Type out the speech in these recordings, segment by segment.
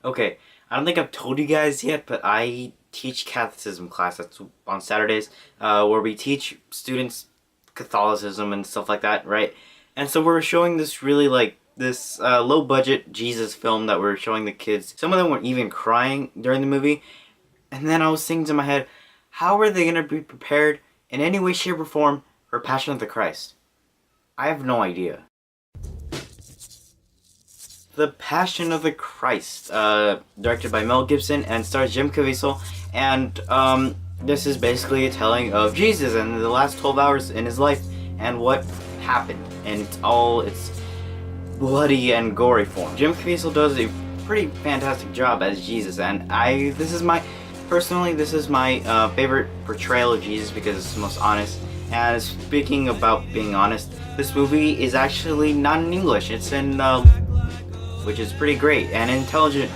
Okay, I don't think I've told you guys yet, but I teach catechism class that's on Saturdays, where we teach students Catholicism and stuff like that, right? And so we're showing this really this low budget Jesus film that we're showing the kids. Some of them were even crying during the movie. And then I was thinking to my head, how are they gonna be prepared in any way, shape, or form for Passion of the Christ? I have no idea. The Passion of the Christ, directed by Mel Gibson and stars Jim Caviezel, and this is basically a telling of Jesus and the last 12 hours in his life and what happened, and it's bloody and gory form. Jim Caviezel does a pretty fantastic job as Jesus, and this is my favorite portrayal of Jesus because it's the most honest. And speaking about being honest, this movie is actually not in English, it's in which is pretty great and intelligent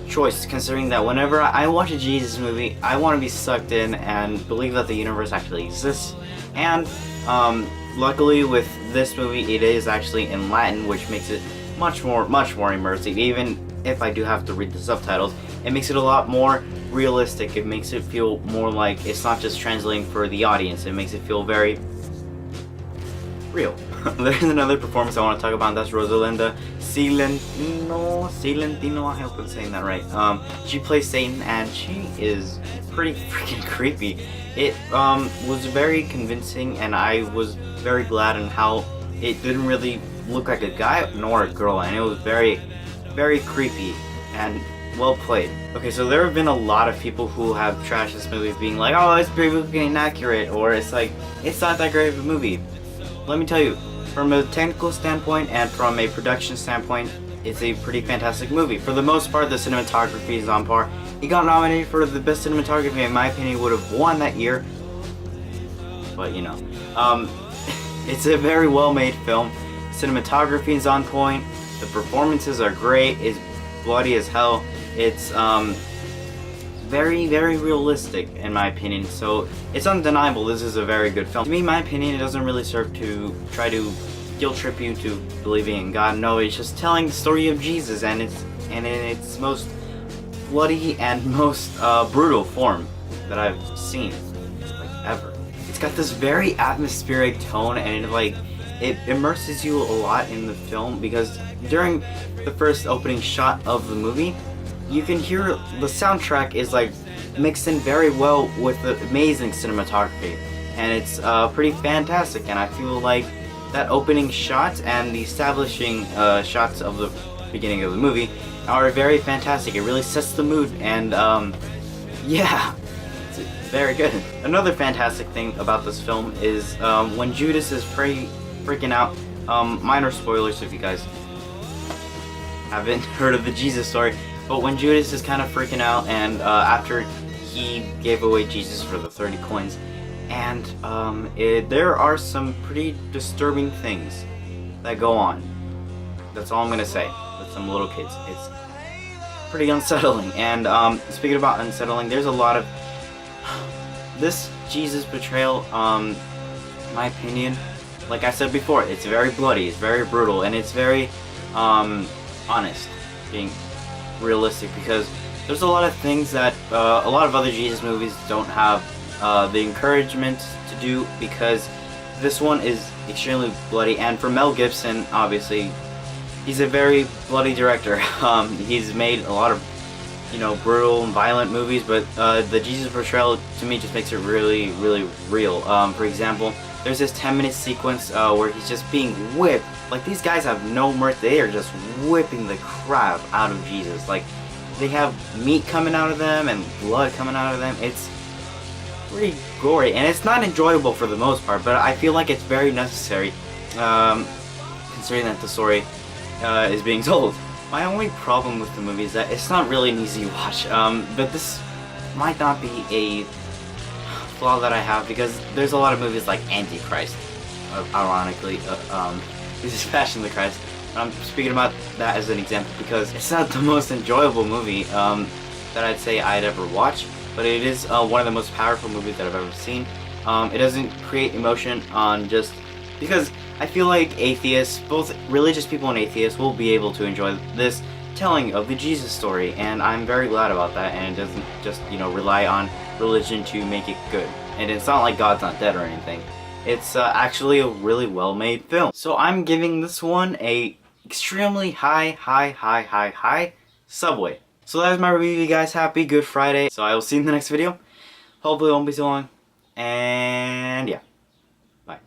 choice, considering that whenever I watch a Jesus movie, I want to be sucked in and believe that the universe actually exists. And luckily with this movie, it is actually in Latin, which makes it much more immersive. Even if I do have to read the subtitles, it makes it a lot more realistic. It makes it feel more like it's not just translating for the audience. It makes it feel very real. There's another performance I want to talk about, and that's Rosalinda Silentino, I hope I'm saying that right. She plays Satan, and she is pretty freaking creepy. It was very convincing, and I was very glad in how it didn't really look like a guy nor a girl, and it was very, very creepy and well played. Okay, so there have been a lot of people who have trashed this movie being like, oh, it's biblically inaccurate, or it's like, it's not that great of a movie. Let me tell you, from a technical standpoint and from a production standpoint, it's a pretty fantastic movie. For the most part, the cinematography is on par. It got nominated for the best cinematography, in my opinion, would have won that year. But you know, it's a very well-made film. Cinematography is on point. The performances are great. It's bloody as hell. It's very, very realistic in my opinion, so it's undeniable this is a very good film. To me, in my opinion, it doesn't really serve to try to guilt trip you to believing in God. No, it's just telling the story of Jesus, and in its most bloody and most brutal form that I've seen, like, ever. It's got this very atmospheric tone, and it immerses you a lot in the film, because during the first opening shot of the movie, you can hear the soundtrack is like mixed in very well with the amazing cinematography, and it's pretty fantastic. And I feel like that opening shot and the establishing shots of the beginning of the movie are very fantastic. It really sets the mood, and yeah, it's very good. Another fantastic thing about this film is when Judas is freaking out. Minor spoilers if you guys haven't heard of the Jesus story. But when Judas is kind of freaking out, and after he gave away Jesus for the 30 coins, and there are some pretty disturbing things that go on. That's all I'm gonna say. With some little kids, it's pretty unsettling. And speaking about unsettling, there's a lot of this Jesus portrayal. My opinion, like I said before, it's very bloody, it's very brutal, and it's very honest, being realistic, because there's a lot of things that a lot of other Jesus movies don't have the encouragement to do, because this one is extremely bloody. And for Mel Gibson, obviously, he's a very bloody director. He's made a lot of, you know, brutal and violent movies, but the Jesus portrayal to me just makes it really, really real. For example, there's this 10-minute sequence where he's just being whipped. Like, these guys have no mercy. They are just whipping the crap out of Jesus. Like, they have meat coming out of them and blood coming out of them. It's pretty gory, and it's not enjoyable for the most part, but I feel like it's very necessary, considering that the story is being told. My only problem with the movie is that it's not really an easy watch, but this might not be a flaw that I have, because there's a lot of movies like Antichrist, ironically, this is Passion of the Christ. I'm speaking about that as an example because it's not the most enjoyable movie that I'd say I'd ever watch, but it is one of the most powerful movies that I've ever seen. It doesn't create emotion on just because I feel like atheists, both religious people and atheists, will be able to enjoy this retelling of the Jesus story, and I'm very glad about that, and it doesn't just, you know, rely on religion to make it good. And it's not like God's not dead or anything. It's actually a really well-made film. So I'm giving this one a extremely high Subway. So that is my review, you guys. Happy Good Friday. So I will see you in the next video. Hopefully it won't be so long. And yeah. Bye.